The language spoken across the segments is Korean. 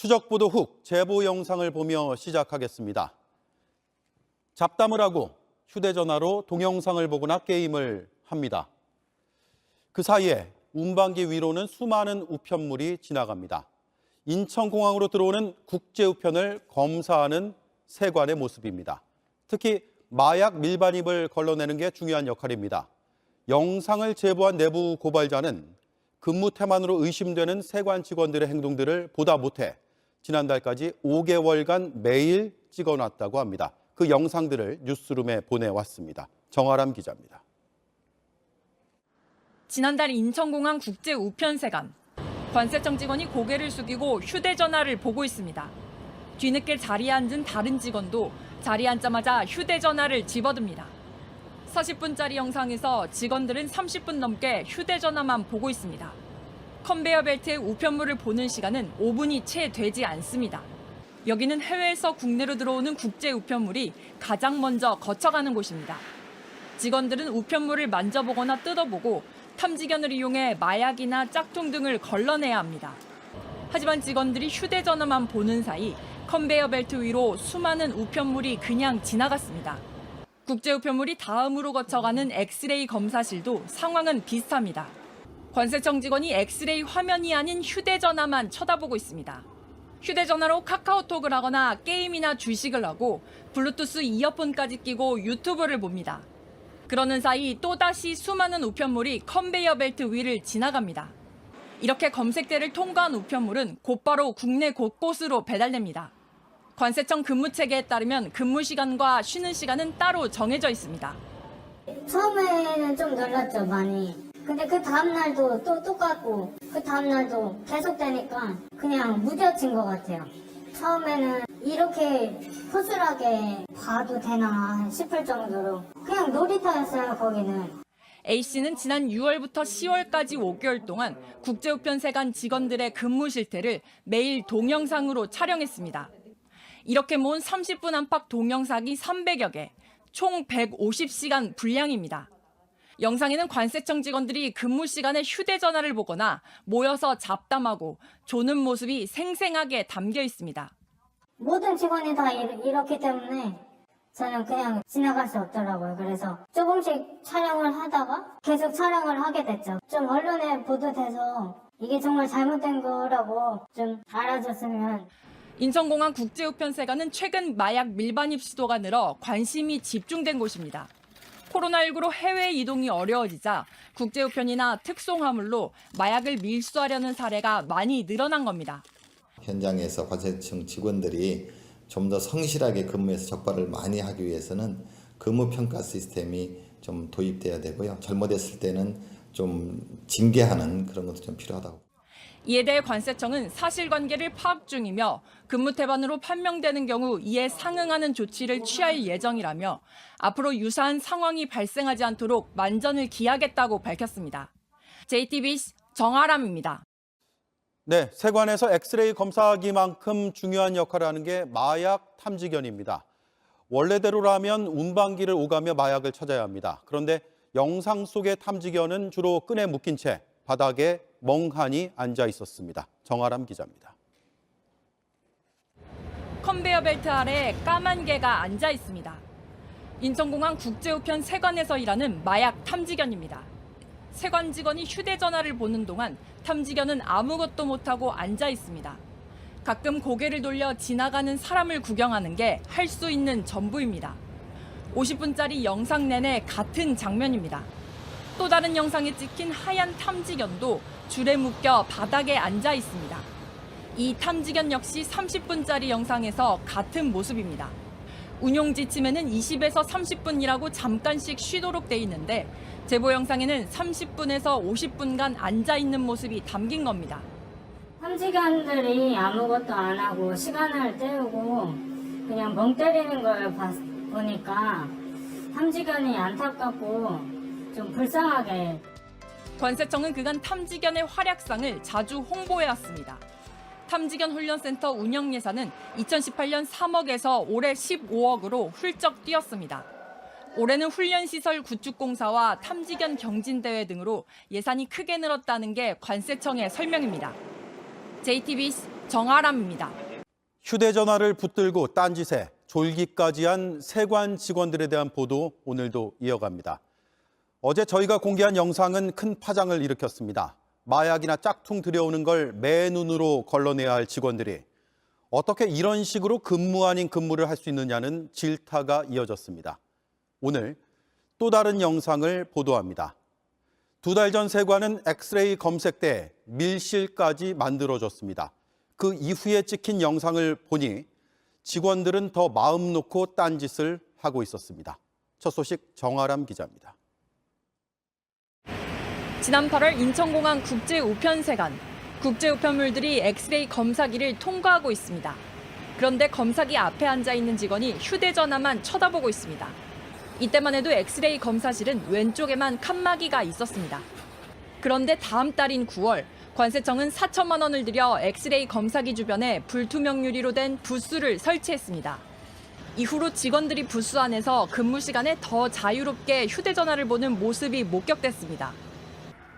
추적 보도 후 제보 영상을 보며 시작하겠습니다. 잡담을 하고 휴대전화로 동영상을 보거나 게임을 합니다. 그 사이에 운반기 위로는 수많은 우편물이 지나갑니다. 인천공항으로 들어오는 국제우편을 검사하는 세관의 모습입니다. 특히 마약 밀반입을 걸러내는 게 중요한 역할입니다. 영상을 제보한 내부 고발자는 근무 태만으로 의심되는 세관 직원들의 행동들을 보다 못해 지난달까지 5개월간 매일 찍어놨다고 합니다. 그 영상들을 뉴스룸에 보내왔습니다. 정아람 기자입니다. 지난달 인천공항 국제우편세관. 관세청 직원이 고개를 숙이고 휴대전화를 보고 있습니다. 뒤늦게 자리에 앉은 다른 직원도 자리에 앉자마자 휴대전화를 집어듭니다. 40분짜리 영상에서 직원들은 30분 넘게 휴대전화만 보고 있습니다. 컨베이어 벨트의 우편물을 보는 시간은 5분이 채 되지 않습니다. 여기는 해외에서 국내로 들어오는 국제 우편물이 가장 먼저 거쳐가는 곳입니다. 직원들은 우편물을 만져보거나 뜯어보고 탐지견을 이용해 마약이나 짝퉁 등을 걸러내야 합니다. 하지만 직원들이 휴대전화만 보는 사이 컨베이어 벨트 위로 수많은 우편물이 그냥 지나갔습니다. 국제 우편물이 다음으로 거쳐가는 엑스레이 검사실도 상황은 비슷합니다. 관세청 직원이 엑스레이 화면이 아닌 휴대전화만 쳐다보고 있습니다. 휴대전화로 카카오톡을 하거나 게임이나 주식을 하고 블루투스 이어폰까지 끼고 유튜브를 봅니다. 그러는 사이 또다시 수많은 우편물이 컨베이어 벨트 위를 지나갑니다. 이렇게 검색대를 통과한 우편물은 곧바로 국내 곳곳으로 배달됩니다. 관세청 근무체계에 따르면 근무 시간과 쉬는 시간은 따로 정해져 있습니다. 처음에는 좀 놀랐죠, 많이. 근데 그 다음날도 또 똑같고 그 다음날도 계속되니까 그냥 무뎌진 것 같아요. 처음에는 이렇게 허술하게 봐도 되나 싶을 정도로 그냥 놀이터였어요, 거기는. A씨는 지난 6월부터 10월까지 5개월 동안 국제우편세관 직원들의 근무 실태를 매일 동영상으로 촬영했습니다. 이렇게 모은 30분 안팎 동영상이 300여 개, 총 150시간 분량입니다. 영상에는 관세청 직원들이 근무 시간에 휴대전화를 보거나 모여서 잡담하고 조는 모습이 생생하게 담겨 있습니다. 모든 직원이 다 이렇기 때문에 저는 그냥 지나갈 수 없더라고요. 그래서 조금씩 촬영을 하다가 계속 촬영을 하게 됐죠. 좀 언론에 보도돼서 이게 정말 잘못된 거라고 좀 알아줬으면. 인천공항 국제우편세관은 최근 마약 밀반입 시도가 늘어 관심이 집중된 곳입니다. 코로나19로 해외 이동이 어려워지자 국제우편이나 특송화물로 마약을 밀수하려는 사례가 많이 늘어난 겁니다. 현장에서 관세청 직원들이 좀 더 성실하게 근무해서 적발을 많이 하기 위해서는 근무평가 시스템이 좀 도입돼야 되고요. 잘못했을 때는 좀 징계하는 그런 것도 좀 필요하다고. 이에 대해 관세청은 사실관계를 파악 중이며 근무 태반으로 판명되는 경우 이에 상응하는 조치를 취할 예정이라며 앞으로 유사한 상황이 발생하지 않도록 만전을 기하겠다고 밝혔습니다. JTBC 정아람입니다. 네, 세관에서 엑스레이 검사하기만큼 중요한 역할을 하는 게 마약 탐지견입니다. 원래대로라면 운반기를 오가며 마약을 찾아야 합니다. 그런데 영상 속의 탐지견은 주로 끈에 묶인 채 바닥에 멍하니 앉아 있었습니다. 정아람 기자입니다. 컨베이어 벨트 아래 까만 개가 앉아 있습니다. 인천공항 국제우편 세관에서 일하는 마약 탐지견입니다. 세관 직원이 휴대전화를 보는 동안 탐지견은 아무것도 못하고 앉아 있습니다. 가끔 고개를 돌려 지나가는 사람을 구경하는 게 할 수 있는 전부입니다. 50분짜리 영상 내내 같은 장면입니다. 또 다른 영상에 찍힌 하얀 탐지견도 줄에 묶여 바닥에 앉아 있습니다. 이 탐지견 역시 30분짜리 영상에서 같은 모습입니다. 운용 지침에는 20에서 30분이라고 잠깐씩 쉬도록 돼 있는데 제보 영상에는 30분에서 50분간 앉아 있는 모습이 담긴 겁니다. 탐지견들이 아무것도 안 하고 시간을 때우고 그냥 멍 때리는 걸 보니까 탐지견이 안타깝고 좀 불쌍하게. 관세청은 그간 탐지견의 활약상을 자주 홍보해왔습니다. 탐지견 훈련센터 운영 예산은 2018년 3억에서 올해 15억으로 훌쩍 뛰었습니다. 올해는 훈련시설 구축 공사와 탐지견 경진대회 등으로 예산이 크게 늘었다는 게 관세청의 설명입니다. JTBC 정아람입니다. 휴대전화를 붙들고 딴짓에 졸기까지 한 세관 직원들에 대한 보도 오늘도 이어갑니다. 어제 저희가 공개한 영상은 큰 파장을 일으켰습니다. 마약이나 짝퉁 들여오는 걸 맨눈으로 걸러내야 할 직원들이 어떻게 이런 식으로 근무 아닌 근무를 할 수 있느냐는 질타가 이어졌습니다. 오늘 또 다른 영상을 보도합니다. 2달 전 세관은 엑스레이 검색대에 밀실까지 만들어줬습니다. 그 이후에 찍힌 영상을 보니 직원들은 더 마음 놓고 딴짓을 하고 있었습니다. 첫 소식 정아람 기자입니다. 지난 8월 인천공항 국제우편세관. 국제우편물들이 엑스레이 검사기를 통과하고 있습니다. 그런데 검사기 앞에 앉아 있는 직원이 휴대전화만 쳐다보고 있습니다. 이때만 해도 엑스레이 검사실은 왼쪽에만 칸막이가 있었습니다. 그런데 다음 달인 9월, 관세청은 4천만 원을 들여 엑스레이 검사기 주변에 불투명 유리로 된 부스를 설치했습니다. 이후로 직원들이 부스 안에서 근무 시간에 더 자유롭게 휴대전화를 보는 모습이 목격됐습니다.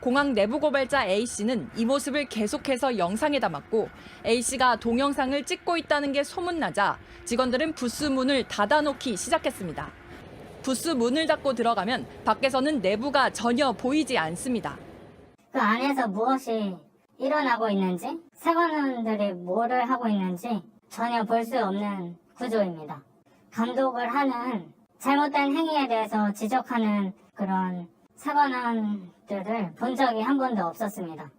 공항 내부 고발자 A씨는 이 모습을 계속해서 영상에 담았고 A씨가 동영상을 찍고 있다는 게 소문나자 직원들은 부스 문을 닫아놓기 시작했습니다. 부스 문을 닫고 들어가면 밖에서는 내부가 전혀 보이지 않습니다. 그 안에서 무엇이 일어나고 있는지, 세관원들이 뭐를 하고 있는지 전혀 볼 수 없는 구조입니다. 감독을 하는 잘못된 행위에 대해서 지적하는 그런 세관원들을 본 적이 한 번도 없었습니다.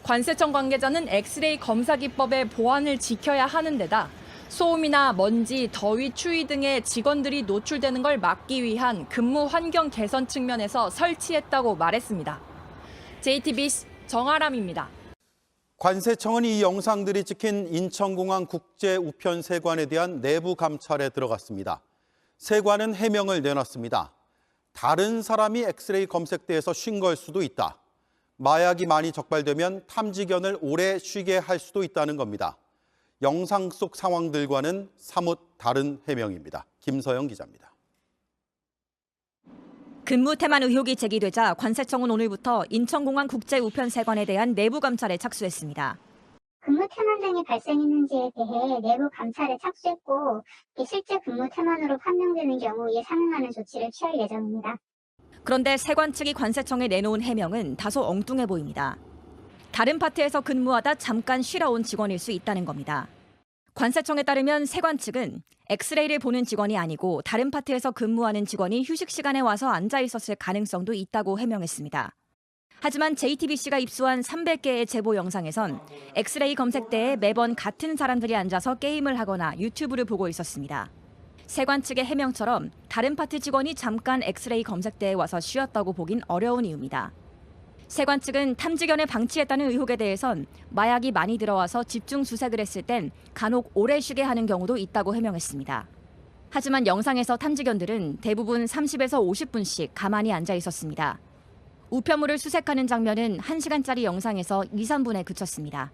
관세청 관계자는 엑스레이 검사 기법의 보안을 지켜야 하는 데다 소음이나 먼지, 더위, 추위 등의 직원들이 노출되는 걸 막기 위한 근무 환경 개선 측면에서 설치했다고 말했습니다. JTBC 정아람입니다. 관세청은 이 영상들이 찍힌 인천공항 국제우편세관에 대한 내부 감찰에 들어갔습니다. 세관은 해명을 내놨습니다. 다른 사람이 엑스레이 검색대에서 쉰 걸 수도 있다. 마약이 많이 적발되면 탐지견을 오래 쉬게 할 수도 있다는 겁니다. 영상 속 상황들과는 사뭇 다른 해명입니다. 김서영 기자입니다. 근무 태만 의혹이 제기되자 관세청은 오늘부터 인천공항 국제우편세관에 대한 내부 감찰에 착수했습니다. 근무 태만 등이 발생했는지에 대해 내부 감찰에 착수했고 실제 근무 태만으로 판명되는 경우 이에 상응하는 조치를 취할 예정입니다. 그런데 세관 측이 관세청에 내놓은 해명은 다소 엉뚱해 보입니다. 다른 파트에서 근무하다 잠깐 쉬러 온 직원일 수 있다는 겁니다. 관세청에 따르면 세관 측은 엑스레이를 보는 직원이 아니고 다른 파트에서 근무하는 직원이 휴식 시간에 와서 앉아 있었을 가능성도 있다고 해명했습니다. 하지만 JTBC가 입수한 300개의 제보 영상에선 엑스레이 검색대에 매번 같은 사람들이 앉아서 게임을 하거나 유튜브를 보고 있었습니다. 세관 측의 해명처럼 다른 파트 직원이 잠깐 엑스레이 검색대에 와서 쉬었다고 보긴 어려운 이유입니다. 세관 측은 탐지견을 방치했다는 의혹에 대해선 마약이 많이 들어와서 집중 수색을 했을 땐 간혹 오래 쉬게 하는 경우도 있다고 해명했습니다. 하지만 영상에서 탐지견들은 대부분 30에서 50분씩 가만히 앉아 있었습니다. 우편물을 수색하는 장면은 1시간짜리 영상에서 2, 3분에 그쳤습니다.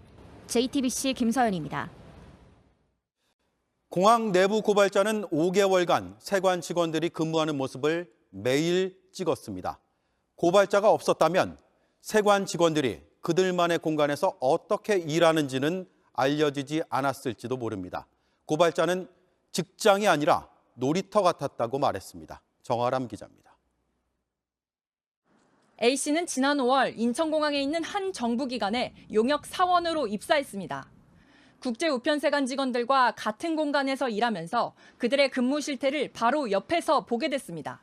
JTBC 김서연입니다. 공항 내부 고발자는 5개월간 세관 직원들이 근무하는 모습을 매일 찍었습니다. 고발자가 없었다면 세관 직원들이 그들만의 공간에서 어떻게 일하는지는 알려지지 않았을지도 모릅니다. 고발자는 직장이 아니라 놀이터 같았다고 말했습니다. 정아람 기자입니다. A씨는 지난 5월 인천공항에 있는 한 정부기관에 용역 사원으로 입사했습니다. 국제우편세관 직원들과 같은 공간에서 일하면서 그들의 근무 실태를 바로 옆에서 보게 됐습니다.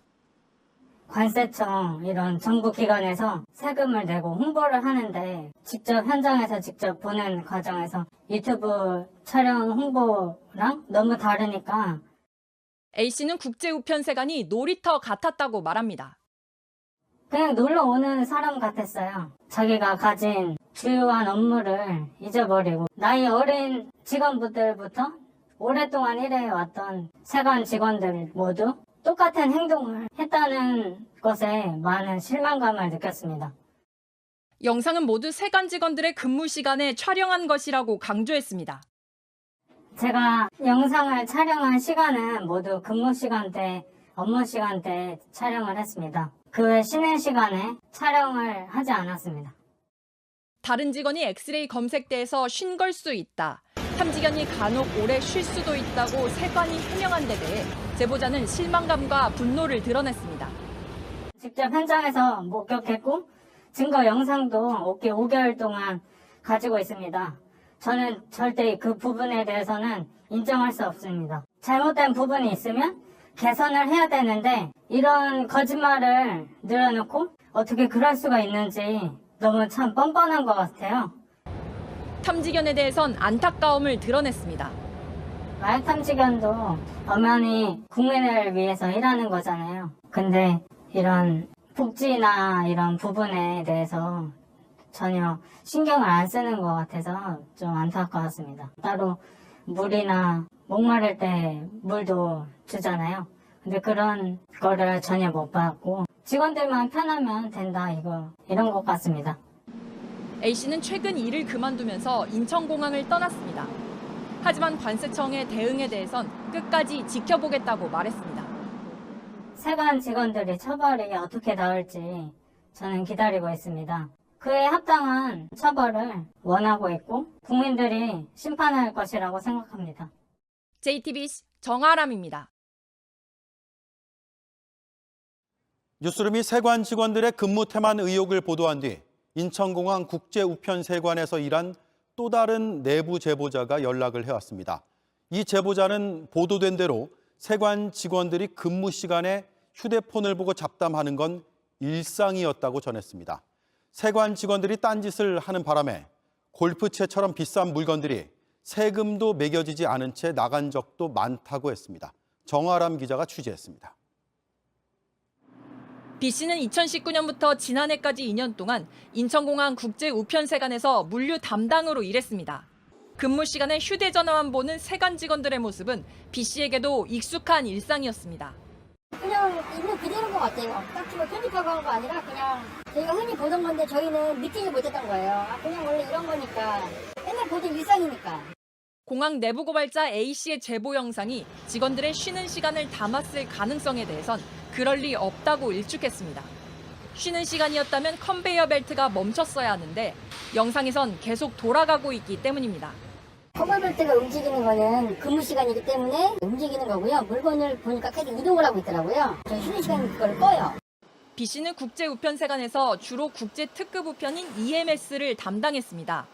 관세청 이런 정부기관에서 세금을 내고 홍보를 하는데 직접 현장에서 직접 보는 과정에서 유튜브 촬영 홍보랑 너무 다르니까 A씨는 국제우편세관이 놀이터 같았다고 말합니다. 그냥 놀러 오는 사람 같았어요. 자기가 가진 주요한 업무를 잊어버리고 나이 어린 직원분들부터 오랫동안 일해왔던 세관 직원들 모두 똑같은 행동을 했다는 것에 많은 실망감을 느꼈습니다. 영상은 모두 세관 직원들의 근무 시간에 촬영한 것이라고 강조했습니다. 제가 영상을 촬영한 시간은 모두 근무 시간대, 업무 시간대 촬영을 했습니다. 그 외 쉬는 시간에 촬영을 하지 않았습니다. 다른 직원이 엑스레이 검색대에서 쉰 걸 수 있다. 탐지견이 간혹 오래 쉴 수도 있다고 세관이 해명한 데 대해 제보자는 실망감과 분노를 드러냈습니다. 직접 현장에서 목격했고 증거 영상도 5개월 동안 가지고 있습니다. 저는 절대 그 부분에 대해서는 인정할 수 없습니다. 잘못된 부분이 있으면 개선을 해야 되는데 이런 거짓말을 늘어놓고 어떻게 그럴 수가 있는지 너무 참 뻔뻔한 것 같아요. 탐지견에 대해선 안타까움을 드러냈습니다. 마약 탐지견도 엄연히 국민을 위해서 일하는 거잖아요. 근데 이런 복지나 이런 부분에 대해서 전혀 신경을 안 쓰는 것 같아서 좀 안타까웠습니다. 따로 물이나 목마를 때 물도 주잖아요. 근데 그런 거를 전혀 못 받고 직원들만 편하면 된다 이런 것 같습니다. A씨는 최근 일을 그만두면서 인천공항을 떠났습니다. 하지만 관세청의 대응에 대해선 끝까지 지켜보겠다고 말했습니다. 세관 직원들이 처벌이 어떻게 나올지 저는 기다리고 있습니다. 그에 합당한 처벌을 원하고 있고 국민들이 심판할 것이라고 생각합니다. JTBC 정아람입니다. 뉴스룸이 세관 직원들의 근무 태만 의혹을 보도한 뒤 인천공항 국제우편세관에서 일한 또 다른 내부 제보자가 연락을 해왔습니다. 이 제보자는 보도된 대로 세관 직원들이 근무 시간에 휴대폰을 보고 잡담하는 건 일상이었다고 전했습니다. 세관 직원들이 딴짓을 하는 바람에 골프채처럼 비싼 물건들이 세금도 매겨지지 않은 채 나간 적도 많다고 했습니다. 정아람 기자가 취재했습니다. B씨는 2019년부터 지난해까지 2년 동안 인천공항 국제우편세관에서 물류 담당으로 일했습니다. 근무 시간에 휴대전화만 보는 세관 직원들의 모습은 B씨에게도 익숙한 일상이었습니다. 그냥 있는 그대로인 것 같아요. 딱히 뭐 편집하고 한 거 아니라 그냥 저희가 흔히 보던 건데 저희는 느끼지 못했던 거예요. 그냥 원래 이런 거니까. 맨날 보던 일상이니까. 공항 내부 고발자 A씨의 제보 영상이 직원들의 쉬는 시간을 담았을 가능성에 대해선 그럴 리 없다고 일축했습니다. 쉬는 시간이었다면 컨베이어 벨트가 멈췄어야 하는데 영상에선 계속 돌아가고 있기 때문입니다. 커버벨트가 움직이는 거는 근무 시간이기 때문에 움직이는 거고요. 물건을 보니까 계속 이동을 하고 있더라고요. 저희 쉬는 시간에 그걸 꺼요. B씨는 국제우편세관에서 주로 국제 특급 우편인 EMS를 담당했습니다.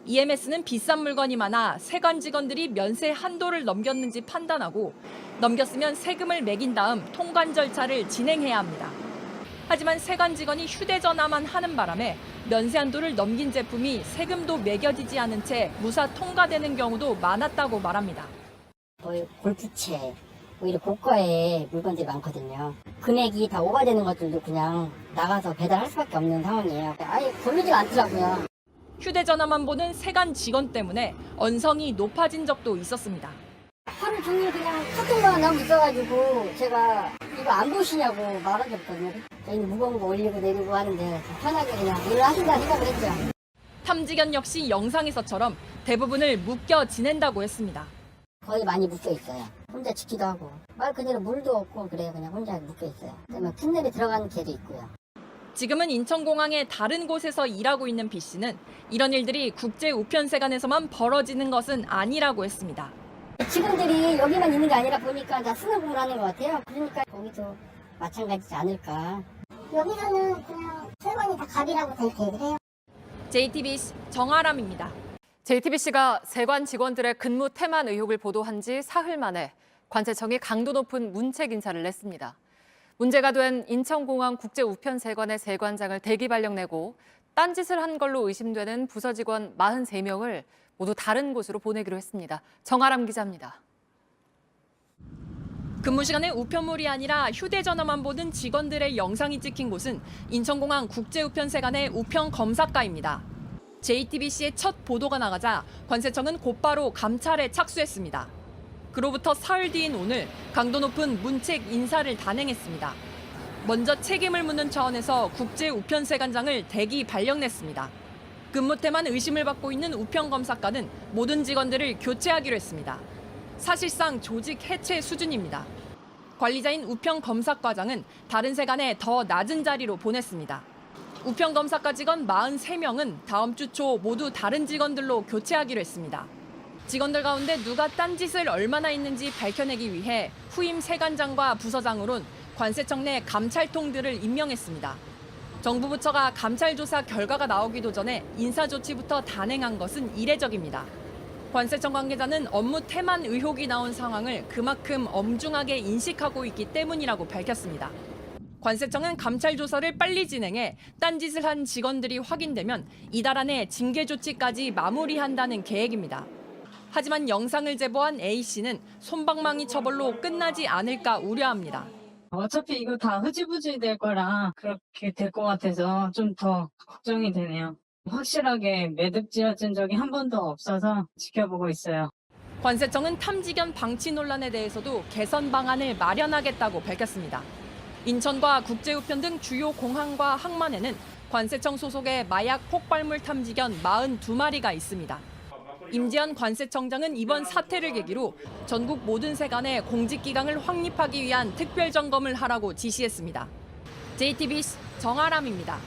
EMS는 비싼 물건이 많아 세관 직원들이 면세 한도를 넘겼는지 판단하고 넘겼으면 세금을 매긴 다음 통관 절차를 진행해야 합니다. 하지만 세관 직원이 휴대전화만 하는 바람에 면세 한도를 넘긴 제품이 세금도 매겨지지 않은 채 무사 통과되는 경우도 많았다고 말합니다. 골프채, 오히려 고가의 물건들이 많거든요. 금액이 다 오버되는 것들도 그냥 나가서 배달할 수밖에 없는 상황이에요. 아예 고르지가 않더라고요. 휴대전화만 보는 세관 직원 때문에 언성이 높아진 적도 있었습니다. 하루 종일 그냥 카톡만 하고 있어가지고 제가 이거 안 보시냐고 말한 적 없거든요. 저희는 무거운 거 올리고 내리고 하는데 편하게 그냥 일을 하신다 생각을 했죠. 탐지견 역시 영상에서처럼 대부분을 묶여 지낸다고 했습니다. 거의 많이 묶여 있어요. 혼자 지키도 하고 말 그대로 물도 없고 그래요. 그냥 혼자 묶여 있어요. 그다음에 캔넬에 들어가는 개도 있고요. 지금은 인천공항의 다른 곳에서 일하고 있는 B씨는 이런 일들이 국제우편세관에서만 벌어지는 것은 아니라고 했습니다. 직원들이 여기만 있는 게 아니라 보니까 다 스노우볼 하는 것 같아요. 그러니까 거기도 마찬가지지 않을까. 여기서는 그냥 세관이 다 갑이라고 그렇게 얘기를 해요. JTBC 정아람입니다. JTBC가 세관 직원들의 근무 태만 의혹을 보도한 지 사흘 만에 관세청이 강도 높은 문책 인사를 냈습니다. 문제가 된 인천공항 국제우편세관의 세관장을 대기 발령 내고 딴짓을 한 걸로 의심되는 부서 직원 43명을 모두 다른 곳으로 보내기로 했습니다. 정아람 기자입니다. 근무 시간에 우편물이 아니라 휴대전화만 보는 직원들의 영상이 찍힌 곳은 인천공항 국제우편세관의 우편 검사과입니다. JTBC의 첫 보도가 나가자 관세청은 곧바로 감찰에 착수했습니다. 그로부터 사흘 뒤인 오늘 강도 높은 문책 인사를 단행했습니다. 먼저 책임을 묻는 차원에서 국제우편세관장을 대기 발령냈습니다. 근무 때만 의심을 받고 있는 우편검사과는 모든 직원들을 교체하기로 했습니다. 사실상 조직 해체 수준입니다. 관리자인 우편검사과장은 다른 세관에 더 낮은 자리로 보냈습니다. 우편검사과 직원 43명은 다음 주 초 모두 다른 직원들로 교체하기로 했습니다. 직원들 가운데 누가 딴짓을 얼마나 했는지 밝혀내기 위해 후임 세관장과 부서장으론 관세청 내 감찰통들을 임명했습니다. 정부 부처가 감찰 조사 결과가 나오기도 전에 인사조치부터 단행한 것은 이례적입니다. 관세청 관계자는 업무 태만 의혹이 나온 상황을 그만큼 엄중하게 인식하고 있기 때문이라고 밝혔습니다. 관세청은 감찰 조사를 빨리 진행해 딴짓을 한 직원들이 확인되면 이달 안에 징계 조치까지 마무리한다는 계획입니다. 하지만 영상을 제보한 A씨는 솜방망이 처벌로 끝나지 않을까 우려합니다. 어차피 이거 다 흐지부지 될 거라 그렇게 될 것 같아서 좀 더 걱정이 되네요. 확실하게 매듭 지어진 적이 한 번도 없어서 지켜보고 있어요. 관세청은 탐지견 방치 논란에 대해서도 개선 방안을 마련하겠다고 밝혔습니다. 인천과 국제우편 등 주요 공항과 항만에는 관세청 소속의 마약 폭발물 탐지견 42마리가 있습니다. 임지연 관세청장은 이번 사태를 계기로 전국 모든 세관에 공직기강을 확립하기 위한 특별점검을 하라고 지시했습니다. JTBC 정아람입니다.